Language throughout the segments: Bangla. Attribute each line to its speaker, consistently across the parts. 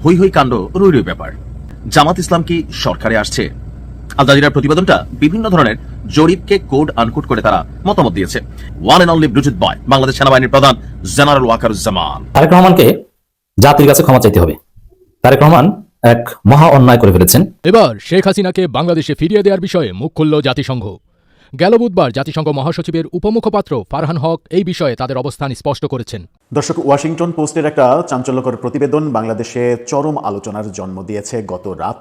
Speaker 1: হই হই কাণ্ড রই রই ব্যাপার। জামাত ইসলাম কি সরকারে আসছে? আল জাজিরার প্রতিবেদনটা বিভিন্ন ধরনের জরিপকে কোড আনকোড করে তারা মতামত দিয়েছে। ওয়ান এন্ড অনলি ব্লুটুথ বয় বাংলাদেশ সেনাবাহিনীর প্রধান জেনারেল ওয়াকারুজ্জামান।
Speaker 2: তারেক রহমানকে জাতির কাছে ক্ষমা চাইতে হবে। তারেক রহমান এক মহা অন্যায় করে ফেলেছেন।
Speaker 3: এবার শেখ হাসিনাকে বাংলাদেশে ফিরিয়ে দেওয়ার বিষয়ে মুখ খুলল জাতিসংঘ। গেল বুধবার জাতিসংঘ মহাসচিবের উপমুখপাত্র ফারহান হক এই বিষয়ে তাদের অবস্থান স্পষ্ট করেছেন।
Speaker 4: দর্শক, ওয়াশিংটন পোস্টের একটা চাঞ্চল্যকর প্রতিবেদন বাংলাদেশে চরম আলোচনার জন্ম দিয়েছে গত রাত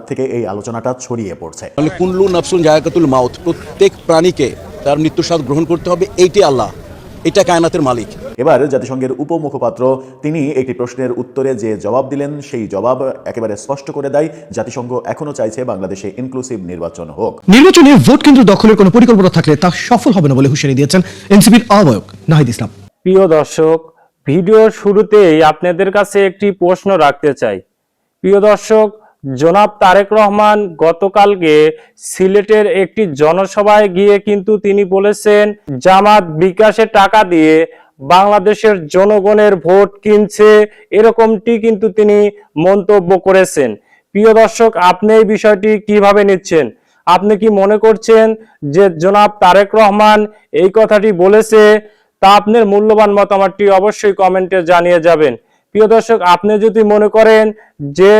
Speaker 4: থেকে এই আলোচনাটা ছড়িয়ে পড়ছে।
Speaker 5: কুল্লু নাফসুন জায়গাতুল মাউত, প্রত্যেক প্রাণীকে তার মৃত্যুর স্বাদ গ্রহণ করতে হবে, এইটি আল্লাহ, এটা কায়নাতের মালিক।
Speaker 4: এবার জাতিসংঘের উপমুখপাত্র তিনি একটি প্রশ্নের উত্তরে যে জবাব দিলেন, সেই জবাব একেবারে স্পষ্ট করে দেয় জাতিসংঘ এখনো চাইছে বাংলাদেশে ইনক্লুসিভ নির্বাচন হোক।
Speaker 6: নির্বাচনে ভোট কেন্দ্র দখলের কোনো পরিকল্পনা থাকলে তা সফল হবে না বলে হুঁশিয়ারি দিয়েছেন এনসিপির আহ্বায়ক নাহিদ ইসলাম।
Speaker 7: প্রিয় দর্শক, ভিডিওর শুরুতেই আপনাদের কাছে একটি প্রশ্ন রাখতে চাই। প্রিয় দর্শক, জনাব তারেক রহমান গতকালকে সিলেটের একটি জনসভায় গিয়ে কিন্তু তিনি বলেছেন জামাত বিকাশের টাকা দিয়ে বাংলাদেশের জনগণের ভোট কিনছে, এরকমটি কিন্তু তিনি মন্তব্য করেছেন। প্রিয় দর্শক, আপনি এই বিষয়টি কিভাবে নিচ্ছেন? আপনি কি মনে করছেন যে জনাব তারেক রহমান এই কথাটি বলেছে? তা আপনার মূল্যবান মতামতটি অবশ্যই কমেন্টে জানিয়ে যাবেন। প্রিয় দর্শক, আপনি যদি মনে করেন যে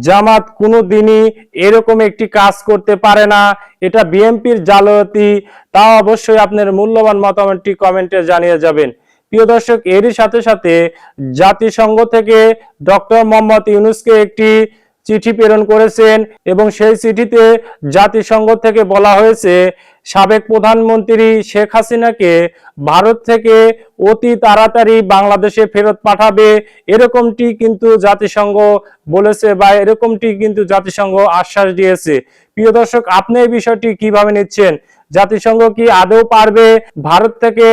Speaker 7: জামাত কোনোদিনই এরকম একটি কাজ করতে পারে না, এটা বিএনপির জালিয়াতি, তা অবশ্যই আপনার মূল্যবান মতামতটি কমেন্টে জানিয়ে যাবেন। প্রিয় দর্শক, এরই সাথে সাথে জাতিসংঘ থেকে ডক্টর মোহাম্মদ ইউনূসকে একটি চিঠি প্রেরণ করেছেন এবং সেই চিঠিতে জাতিসংঘ থেকে বলা হয়েছে সাবেক প্রধানমন্ত্রী শেখ হাসিনাকে ভারত থেকে অতি তাড়াতাড়ি বাংলাদেশে ফেরত পাঠাবে, এরকমটি কিন্তু জাতিসংঘ বলেছে বা এরকমটি কিন্তু জাতিসংঘ আশ্বাস দিয়েছে। প্রিয় দর্শক, আপনি এই বিষয়টি কিভাবে নিচ্ছেন? জাতিসংঘ কি আদৌ পারবে ভারত থেকে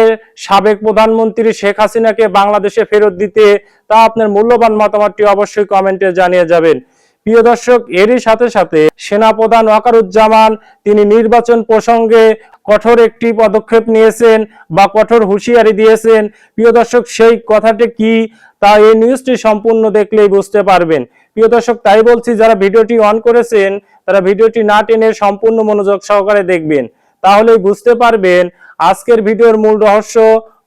Speaker 7: সাবেক প্রধানমন্ত্রী শেখ হাসিনাকে বাংলাদেশে ফেরত দিতে? তা আপনার মূল্যবান মতামতটি অবশ্যই কমেন্টে জানিয়ে যাবেন। প্রিয় দর্শক, এরই সাথে সাথে সেনাপ্রধান ওয়াকারুজ্জামান তিনি নির্বাচন প্রসঙ্গে কঠোর একটি পদক্ষেপ নিয়েছেন বা কঠোর হুঁশিয়ারি দিয়েছেন। প্রিয় দর্শক, সেই কথাটি কি তা এই নিউজটি সম্পূর্ণ দেখলেই বুঝতে পারবেন। প্রিয় দর্শক, তাই বলছি যারা ভিডিওটি অন করেছেন তারা ভিডিওটি না টেনে সম্পূর্ণ মনোযোগ সহকারে দেখবেন, তাহলেই বুঝতে পারবেন আজকের ভিডিওর মূল রহস্য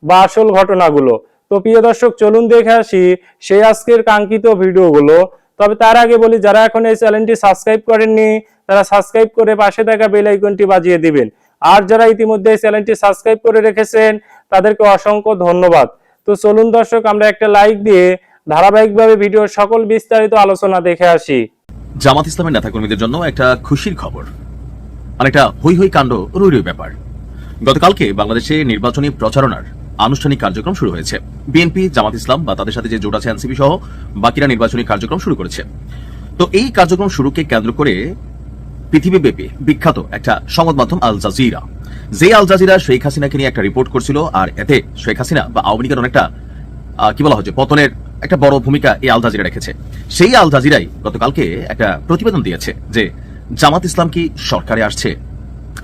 Speaker 7: বা আসল ঘটনাগুলো। তো প্রিয় দর্শক, চলুন দেখে আসি সেই আজকের কাঙ্ক্ষিত ভিডিওগুলো। তবে তার আগে বলি, যারা এখন এই চ্যানেলটি সাবস্ক্রাইব করেননি তারা সাবস্ক্রাইব করে পাশে থাকা বেল আইকনটি বাজিয়ে দিবেন। আর যারা ইতিমধ্যে এই চ্যানেলটি সাবস্ক্রাইব করে রেখেছেন তাদেরকে অসংখ্য ধন্যবাদ। তো চলুন দর্শক, আমরা একটা লাইক দিয়ে ধারাবাহিকভাবে ভিডিওর সকল বিস্তারিত আলোচনা দেখে আসি।
Speaker 1: জামাত ইসলামের নেতাকর্মীদের জন্য একটা খুশির খবর, অনেকটা হই হই কাণ্ড রই রই ব্যাপার। গতকালকে বাংলাদেশে নির্বাচনী প্রচারণার আনুষ্ঠানিক কার্যক্রম শুরু হয়েছে। বিএনপি, জামাত ইসলাম বা তাদের সাথে যে জোট আছে এনসিপি সহ বাকিরা নির্বাচনী কার্যক্রম শুরু করেছে। তো এই কার্যক্রম শুরুকে কেন্দ্র করে পৃথিবীব্যাপী বিখ্যাত একটা সংবাদ মাধ্যম আল জাজিরা, যে আল জাজিরা শেখ হাসিনাকে নিয়ে একটা রিপোর্ট করছিল, আর এতে শেখ হাসিনা বা আওয়ামী লীগের অনেকটা কি বলা হচ্ছে পতনের একটা বড় ভূমিকা এই আল জাজিরা রেখেছে। সেই আল জাজিরাই গতকালকে একটা প্রতিবেদন দিয়েছে যে জামাত ইসলাম কি সরকারে আসছে।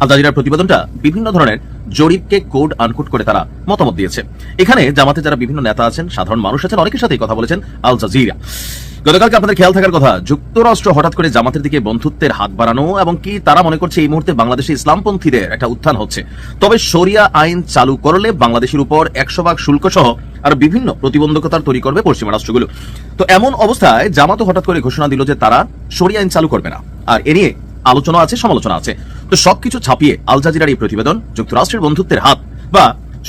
Speaker 1: আল জাজিরার প্রতিবেদনটা বিভিন্ন ধরনের জরিপকে কোড আনকোড করে তারা মতামত দিয়েছে। এখানে জামাতে যারা বিভিন্ন নেতা আছেন, সাধারণ মানুষ আছেন, অনেকের সাথেই কথা বলেছেন আল জাজিরা। গতকালকে আপনাদের খেয়াল থাকার কথা, যুক্তরাষ্ট্র হঠাৎ করে জামাতের দিকে বন্ধুত্বের হাত বাড়ানো এবং কি তারা মনে করছে এই মুহূর্তে বাংলাদেশে ইসলামপন্থীদের একটা উত্থান হচ্ছে, তবে শরিয়া আইন চালু করলে বাংলাদেশের উপর 100% শুল্ক সহ আর বিভিন্ন প্রতিবন্ধকতার তৈরি করবে পশ্চিমা রাষ্ট্রগুলো। তো এমন অবস্থায় জামাতও হঠাৎ করে ঘোষণা দিল যে তারা শরিয়া আইন চালু করবে না, আর এ নিয়ে আলোচনা আছে, সমালোচনা আছে। তো সবকিছু ছাপিয়ে আল জাজিরার এই প্রতিবেদন যুক্তরাষ্ট্রের বন্ধুত্বের হাত বা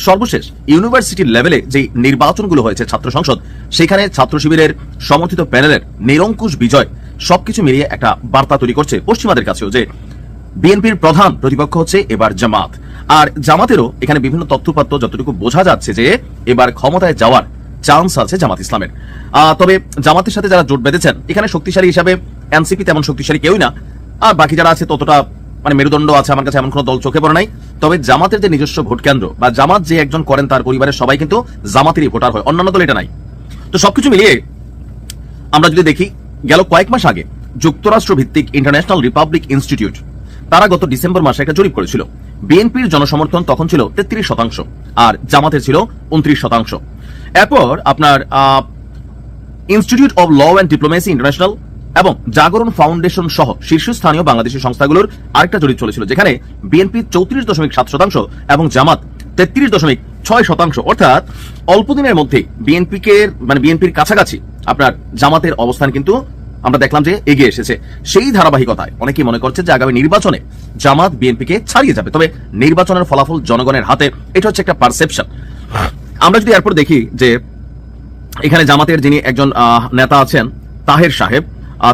Speaker 1: সর্বশেষ ইউনিভার্সিটি লেভেলে যে নির্বাচনগুলো হয়েছে ছাত্র সংসদ, সেখানে ছাত্র শিবিরের সমর্থিত প্যানেলের নিরঙ্কুশ বিজয়, সবকিছু মিলিয়ে একটা বার্তা তৈরি করছে পশ্চিমাদের কাছেও যে বিএনপির প্রধান প্রতিপক্ষ হচ্ছে এবার জামাত। আর জামাতেরও এখানে বিভিন্ন তথ্যপাত্র যতটুকু বোঝা যাচ্ছে যে এবার ক্ষমতায় যাওয়ার চান্স আছে জামাত ইসলামের। তবে জামাতের সাথে যারা জোট বেঁধেছেন এখানে শক্তিশালী হিসাবে এনসিপি তেমন শক্তিশালী কেউই না, আর বাকি যারা আছে ততটা মেরুদণ্ড আছে আমার কাছে এমন কোন দল চোখে পড়ে নাই। তবে জামাতের যে নিজস্ব ভোট কেন্দ্র বা জামাত যে একজন করেন তার পরিবারের সবাই কিন্তু জামাতেরই ভোটার হয়, অন্যান্য দল এটা নাই। তো সবকিছু মিলিয়ে আমরা যদি দেখি, গেল কয়েক মাস আগে যুক্তরাষ্ট্র ভিত্তিক ইন্টারন্যাশনাল রিপাবলিক ইনস্টিটিউট তারা গত ডিসেম্বর মাসে একটা জরিপ করেছিল। বিএনপির জনসমর্থন তখন ছিল 33% আর জামাতের ছিল 29%। এরপর আপনার institute of law and diplomacy international এবং জাগরণ ফাউন্ডেশন সহ শীর্ষস্থানীয় বাংলাদেশি সংস্থাগুলোর আরেকটা জরিপ চলেছিল, যেখানে বিএনপি 34.7% এবং জামাত 33.6%, অর্থাৎ অল্প দিনের মধ্যে বিএনপির কাছাকাছি আপনার জামাতের অবস্থান কিন্তু আমরা দেখলাম যে এগিয়ে এসেছে। সেই ধারাবাহিকতায় অনেকেই মনে করছে যে আগামী নির্বাচনে জামাত বিএনপিকে ছাড়িয়ে যাবে, তবে নির্বাচনের ফলাফল জনগণের হাতে, এটা হচ্ছে একটা পারসেপশন। আমরা যদি এরপর দেখি যে এখানে জামাতের যিনি একজন নেতা আছেন তাহের সাহেব,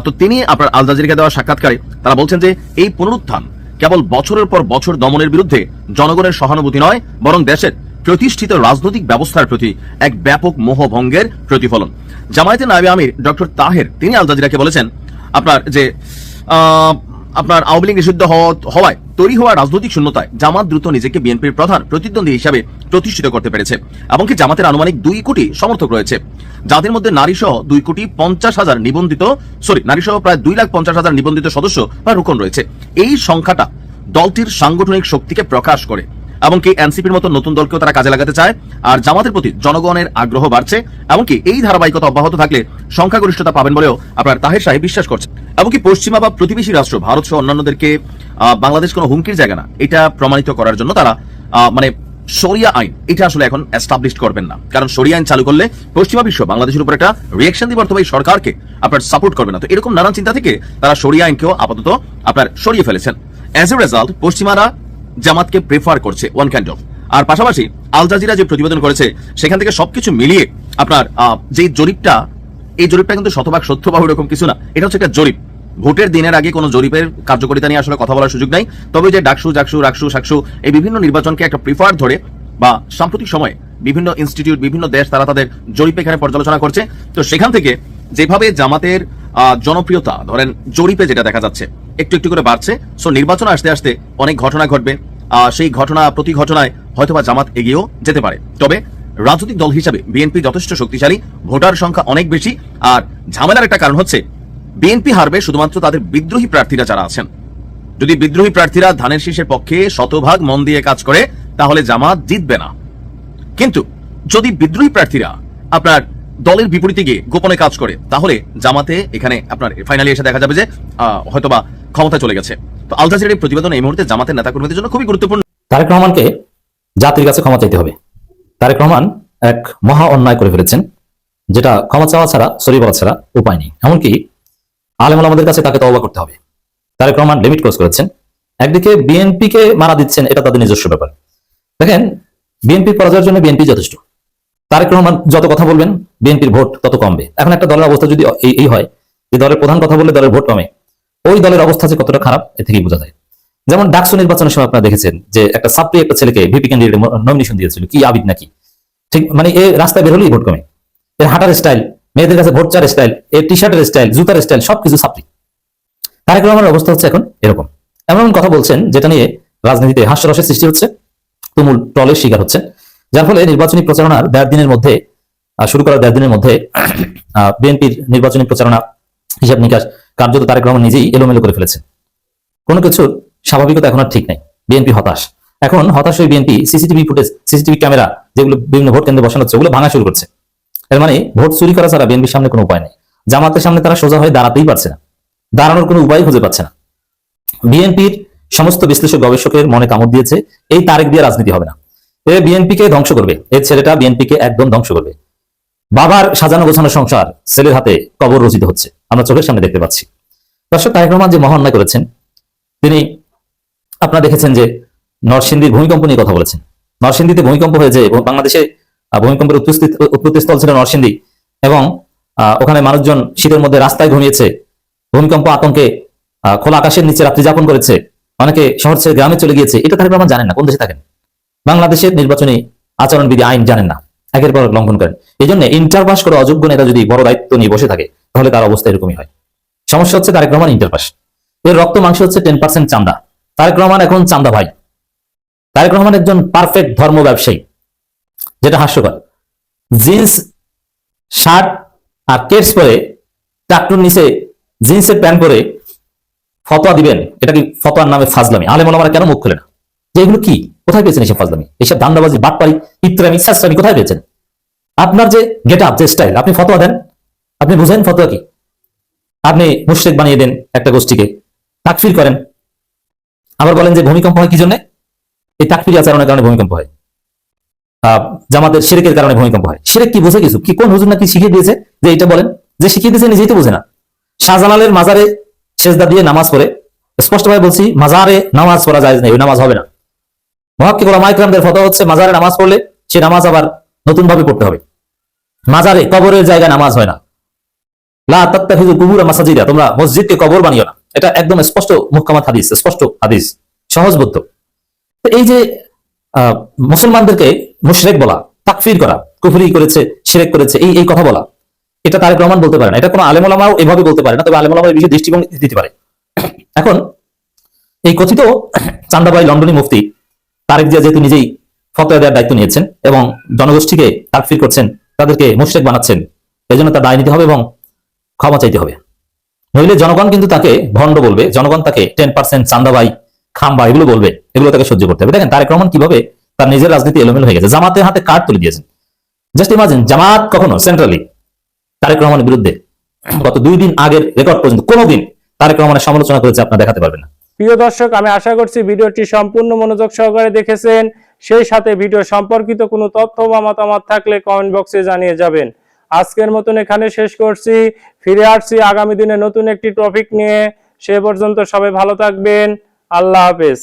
Speaker 1: তো তিনি আপনার আল জাজিরাকে দেওয়া সাক্ষাৎকারে তারা বলছেন যে এই পুনরুত্থান কেবল বছরের পর বছর দমনের বিরুদ্ধে জনগণের সহানুভূতি নয়, বরং দেশের প্রতিষ্ঠিত রাজনৈতিক ব্যবস্থার প্রতি এক ব্যাপক মোহভঙ্গের প্রতিফলন। জামায়াতের নায়েবে আমির ডক্টর তাহের তিনি আল জাজিরাকে বলেছেন আপনার যে আপনার আওয়ামী লীগ নিষিদ্ধ হওয়ায় তৈরি হওয়া রাজনৈতিক শূন্যতায় জামাত দ্রুত নিজেকে বিএনপির প্রধান প্রতিদ্বন্দ্বী হিসাবে প্রতিষ্ঠিত করতে পেরেছে, এমনকি জামাতের আনুমানিক 2 কোটি সমর্থক রয়েছে, যাদের মধ্যে নারীসহ 2,50,000 নারীসহ প্রায় 2,50,000 নিবন্ধিত সদস্য বা রুকন রয়েছে। এই সংখ্যাটা দলটির সাংগঠনিক শক্তিকে প্রকাশ করে, এমনকি এনসিপির মতো নতুন দলকেও তারা কাজে লাগাতে চায়। আর জামাতের প্রতি জনগণের আগ্রহ বাড়ছে, এমনকি এই ধারাবাহিকতা অব্যাহত থাকলে সংখ্যাগরিষ্ঠতা পাবেন বলেও আপনার তাহের সাহেব বিশ্বাস করছেন। এমনকি পশ্চিমা বা প্রতিবেশী রাষ্ট্র ভারত সহ অন্যান্যদেরকে বাংলাদেশ কোনো হুমকির জায়গা না, এটা প্রমাণিত করার জন্য তারা মানে শরিয়া আইন এটা আসলে এখন এস্টাবলিশ করবেন না, কারণ শরিয়া আইন চালু করলে পশ্চিমা বিশ্ব বাংলাদেশের উপর একটা রিয়েকশন দিবে, অথবা এই সরকারকে আপনার সাপোর্ট করবে না। তো এরকম নানান চিন্তা থেকে তারা শরিয়া আইনকেও আপাতত আপনার সরিয়ে ফেলেছেন। অ্যাজ এ রেজাল্ট পশ্চিমারা জামাতকে প্রেফার করছে ওয়ান কাইন্ড অফ। আর পাশাপাশি আল জাজিরা যে প্রতিবেদন করেছে সেখান থেকে সবকিছু মিলিয়ে আপনার যে জরিপটা, এই জরিপটা কিন্তু শতভাগ সত্য বা এরকম কিছু না, এটা হচ্ছে একটা জরিপ। ভোটের দিনের আগে কোনো জরিপের কার্যকারিতা নিয়ে আসলে কথা বলার সুযোগ নাই, তবে যে ডাকসু সাকসু এই বিভিন্ন নির্বাচনকে একটা প্রিফার ধরে বা সাম্প্রতিক সময়ে বিভিন্ন ইনস্টিটিউট বিভিন্ন দেশ তারা তাদের জরিপ এখানে পর্যালোচনা করছে। তো সেখান থেকে যেভাবে জামাতের জনপ্রিয়তা ধরেন জরিপে যেটা দেখা যাচ্ছে একটু একটু করে বাড়ছে, সো নির্বাচন আসতে আসতে অনেক ঘটনা ঘটবে, সেই প্রতি ঘটনায় হয়তোবা জামাত এগিয়েও যেতে পারে। তবে রাজনৈতিক দল হিসাবে বিএনপি যথেষ্ট শক্তিশালী, ভোটার সংখ্যা অনেক বেশি। আর ঝামেলার একটা কারণ হচ্ছে বিএনপি হারবে শুধুমাত্র তাদের বিদ্রোহী প্রার্থীরা যারা আছেন। যদি বিদ্রোহী প্রার্থীরা ধানের শীষের পক্ষে শতভাগ মন দিয়ে কাজ করে তাহলে জামাত জিতবে না, কিন্তু যদি বিদ্রোহী প্রার্থীরা আপনার দলের বিপরীতে গিয়ে গোপনে কাজ করে তাহলে জামাতে এখানে আপনার ফাইনালি এসে দেখা যাবে যে হয়তোবা ক্ষমতা চলে গেছে। তো আল জাজিরার প্রতিবেদন এই মুহূর্তে জামাতের নেতাকর্মীদের জন্য খুবই গুরুত্বপূর্ণ।
Speaker 2: তারেক রহমানকে জাতির কাছে ক্ষমা চাইতে হবে। তারেক রহমান এক মহা অন্যায় করে ফেলেছেন, যেটা ক্ষমা চাওয়া ছাড়া সরি বলা ছাড়া উপায় নেই। এমনকি আলেম ওলামাদের কাছে তাকে তওবা করতে হবে। তারেক রহমান লিমিট ক্রস করেছেন। একদিকে বিএনপিকে মারা দিচ্ছেন, এটা তাদের নিজস্ব ব্যাপার। দেখেন, বিএনপির পরাজয়ের জন্য বিএনপি যথেষ্ট। তারেক রহমান যত কথা বলবেন বিএনপির ভোট তত কমবে। এখন একটা দলের অবস্থা যদি এই হয় যে দলের প্রধান কথা বললে দলের ভোট কমে, ওই দলের অবস্থা যে কতটা খারাপ এ থেকেই বোঝা যায়। যেমন ডাকসু নির্বাচনের সময় আপনারা দেখেছেন যে একটা সাপ্লি একটা ছেলেকে ভিপি ক্যান্ডিডেট নমিনেশন দিয়েছিল, কি আবিদ নাকি, ঠিক মানে এ রাস্তায় বের হলেই ভোট কমে। এর হাঁটার স্টাইল, মেয়েদের কাছে ভোট চার স্টাইল, এর টি শার্টের স্টাইল, জুতার স্টাইল, সবকিছু সাপ্লি। তারেক রহমানের অবস্থা হচ্ছে এখন এরকম। এমন কথা বলছেন যেটা নিয়ে রাজনীতিতে হাস্যরসের সৃষ্টি হচ্ছে, তুমুল ট্রলের শিকার হচ্ছেন, যার ফলে নির্বাচনী প্রচারণার 1.5 দিনের মধ্যে শুরু করার 1.5 দিনের মধ্যে বিএনপির নির্বাচনী প্রচারণা হিসাব নিকাশ কার্যত তারেক রহমান নিজেই এলোমেলো করে ফেলেছেন। কোনো কিছুর স্বাভাবিকতা এখন আর ঠিক নাই। বিএনপি হতাশ। এখন হতাশ হয়ে BNP CCTV footage, CCTV camera যেগুলো বিভিন্ন ভোট কেন্দ্রে বসানো হচ্ছে ওগুলো ভাঙা শুরু করছে। এর মানে ভোট চুরি করা ছাড়া বিএনপির সামনে কোনো উপায় নেই। জামাতের সামনে তারা সোজা হয়ে দাঁড়াতেই পারছে না, দাঁড়ানোর কোনো উপায় খুঁজে পাচ্ছে না। বিএনপির সমস্ত বিশ্লেষক গবেষকের মনে কামড় দিয়েছে এই তারেক দিয়ে রাজনীতি হবে না, এ বিএনপিকে ধ্বংস করবে, এর ছেলেটা বিএনপিকে একদম ধ্বংস করবে। বাবার সাজানো গোছানো সংসার ছেলের হাতে কবর রচিত হচ্ছে, আমরা চোখের সামনে দেখতে পাচ্ছি। দর্শক, তারেক রহমান যে মহা অন্যায় করেছেন, তিনি আপনারা দেখেছেন যে নরসিংদীর ভূমিকম্প নিয়ে কথা বলেছেন। নরসিংদীতে ভূমিকম্প হয়েছে, বাংলাদেশে ভূমিকম্পের উৎপত্তিস্থল ছিল নরসিংদী, এবং ওখানে মানুষজন শীতের মধ্যে রাস্তায় ঘুমিয়েছে, ভূমিকম্প আতঙ্কে খোলা আকাশের নিচে রাত্রি যাপন করেছে, অনেকে শহর ছেড়ে গ্রামে চলে গিয়েছে। এটা তারেক রহমান জানেন না, কোন দেশে থাকেন। বাংলাদেশের নির্বাচনী আচরণবিধি আইন জানেন না, একের পর লঙ্ঘন করেন। এই জন্য ইন্টারপাস করে অযোগ্য নেতা যদি বড় দায়িত্ব নিয়ে বসে থাকে তাহলে তার অবস্থা এরকমই হয়। সমস্যা হচ্ছে তারেক রহমান ইন্টারপাস, এর রক্ত মাংস হচ্ছে 10% চান্দা। তারেক রহমান এখন চান্দা ভাই। তারেক রহমান একজন পারফেক্ট ধর্ম ব্যবসায়ী, যেটা হাস্যকর। জিন্স শার্ট আর কেটস পরে টাকটুর নিচে জিন্সের প্যান্ট পরে ফতোয়া দিবেন, এটা কি ফতোয়ার নামে ফাজলামি? আলেম ওলামারা কেন মুখ খুলে না যে এগুলো কি? কোথায় পেয়েছেন এইসব ফাজলামি, এইসব ধান্দাবাজি, বাটপাড়ি, ইত্রামি, সাসরামি কোথায় পেয়েছেন? আপনার যে গেট আপ, যে স্টাইল, আপনি ফতোয়া দেন, আপনি বুঝেন ফতোয়া কি? আপনি মুশরিক বানিয়ে দেন একটা গোষ্ঠীকে, তাকফির করেন, আবার বলেন যে ভূমিকম্প হয় কি জন্য? এই তাকফিরি আচরণের কারণে ভূমিকম্প হয়, জামাতের শিরকের কারণে ভূমিকম্প হয়। শিরক কি বোঝে কিছু? কি কোন হুজুর নাকি শিখিয়ে দিয়েছে যে এটা বলেন? যে শিখিয়ে দিয়েছে নিজেই তো বোঝে না। শাহজালালের মাজারে সেজদা দিয়ে নামাজ পড়ে, স্পষ্টভাবে বলছি মাজারে নামাজ পড়া যায় না, ওই নামাজ হবে না। মুহাক্কিক ওলামা ইকরামদের ফতোয়া হচ্ছে মাজারে নামাজ পড়লে সে নামাজ আবার নতুন ভাবে পড়তে হবে। মাজারে কবরের জায়গায় নামাজ হয় না। লা তাত্তাখিযু কুবুরা মাসাজিদা, তোমরা মসজিদকে কবর বানিও না। এটা একদম স্পষ্ট মুহকামাত হাদিস, স্পষ্ট হাদিস, সহজবোধ্য। তো এই যে মুসলমানদেরকে মুশরিক বলা, তাকফির করা, কুফরি করেছে, শিরক করেছে, এই কথা বলা, এটা তারেক রহমান বলতে পারে না, এটা কোনো আলেম ওলামাও এভাবে বলতে পারে না, তবে আলেম ওলামা এই বিষয়ে দৃষ্টিভঙ্গি দিতে পারে। এখন এই কথিত চান্দাবাই লন্ডনী মুফতি তারেক জিয়া যেহেতু নিজেই ফতোয়া দেওয়ার দায়িত্ব নিয়েছেন এবং জনগোষ্ঠীকে তাকফির করছেন, তাদেরকে মুশরিক বানাচ্ছেন, এই জন্য তার দায় নিতে হবে এবং ক্ষমা চাইতে হবে। নইলে জনগণ কিন্তু তাকে ভণ্ড বলবে, জনগণ তাকে 10% চান্দাবাই, খাম্বা এগুলো বলবে, এগুলো তাকে সহ্য করতে হবে। দেখেন তারেক রহমান কিভাবে তার নিজের রাজনীতি এলোমেলো হয়ে গেছে, জামাতের হাতে কার্ড তুলে দিয়েছেন। জাস্ট ইমাজিন, জামাত কখনো সেন্ট্রালি তারেক রহমানের বিরুদ্ধে গত 2 দিন আগের রেকর্ড পর্যন্ত কোনোদিন তারেক রহমানের সমালোচনা করেছে আপনার দেখাতে পারবেন না।
Speaker 7: প্রিয় দর্শক, আমি আশা করছি ভিডিওটি সম্পূর্ণ মনোযোগ সহকারে দেখেছেন। সেই সাথে ভিডিও সম্পর্কিত কোনো তথ্য বা মতামত থাকলে কমেন্ট বক্সে জানিয়ে যাবেন। আজকের মতন এখানে শেষ করছি, ফিরে আসছি আগামী দিনে নতুন একটি টপিক নিয়ে। সে পর্যন্ত সবাই ভালো থাকবেন। আল্লাহ হাফেজ।